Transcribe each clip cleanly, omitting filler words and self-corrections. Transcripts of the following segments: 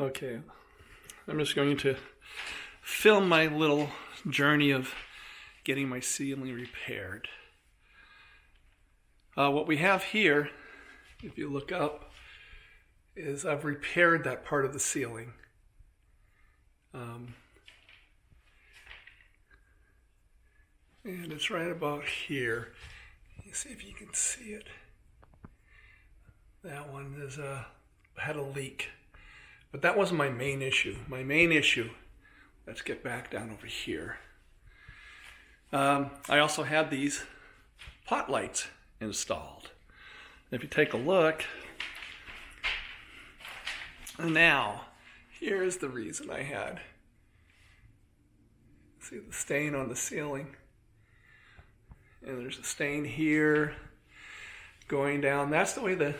Okay, I'm just going to film my little journey of getting my ceiling repaired. What we have here, if you look up, is I've repaired that part of the ceiling. And it's right about here. You see if you can see it. That one is had a leak. But that wasn't my main issue. My main issue, let's get back down over here. I also had these pot lights installed. If you take a look, now, here's the reason I had. See the stain on the ceiling? And there's a stain here going down. That's the way this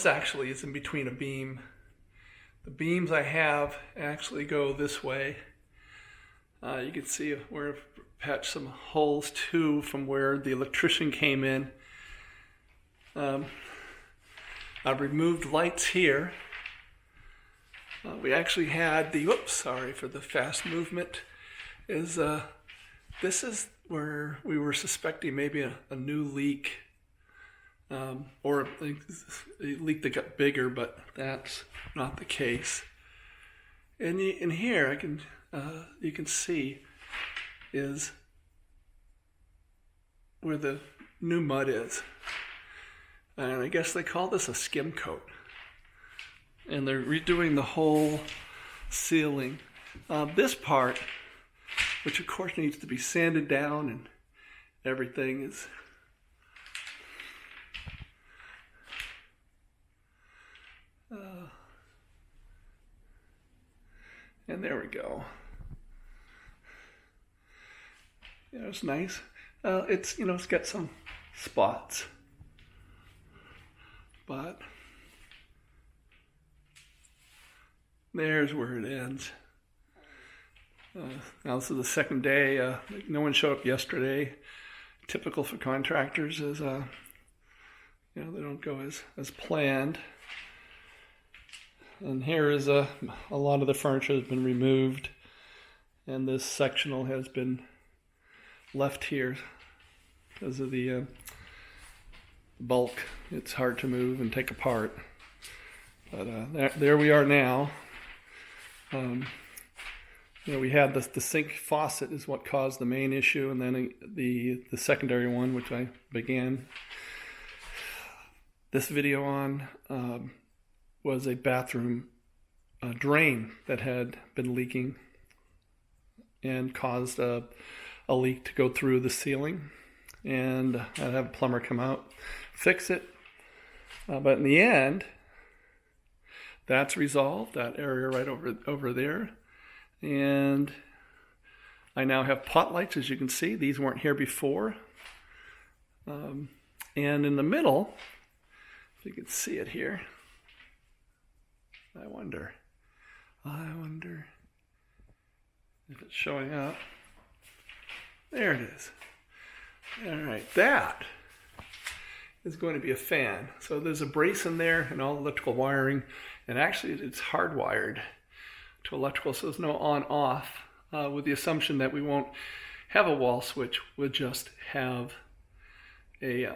actually is in between a beam. The beams I have actually go this way. You can see where I've patched some holes too from where the electrician came in. I've removed lights here. We actually had the, sorry for the fast movement, this is where we were suspecting maybe a new leak, or a leak that got bigger, but that's not the case. And in here, you can see is where the new mud is. And I guess they call this a skim coat. And they're redoing the whole ceiling. This part, which of course needs to be sanded down and everything, is and there we go. Yeah, it's nice. It's got some spots, but there's where it ends. Now this is the second day. No one showed up yesterday. Typical for contractors is, they don't go as planned. And here is a lot of the furniture has been removed, and this sectional has been left here because of the bulk. It's hard to move and take apart. But there we are now. We had the sink faucet is what caused the main issue, and then the secondary one, which I began this video on, was a bathroom drain that had been leaking and caused a leak to go through the ceiling. And I'd have a plumber come out, fix it. But in the end, that's resolved, that area right over there. And I now have pot lights, as you can see. These weren't here before. And in the middle, if you can see it here, I wonder if it's showing up. There it is. All right, that is going to be a fan. So there's a brace in there and all electrical wiring, and actually it's hardwired to electrical, so there's no on-off, with the assumption that we won't have a wall switch. We'll just have a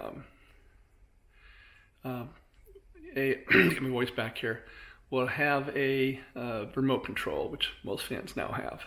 get my voice back here. We'll have a remote control, which most fans now have.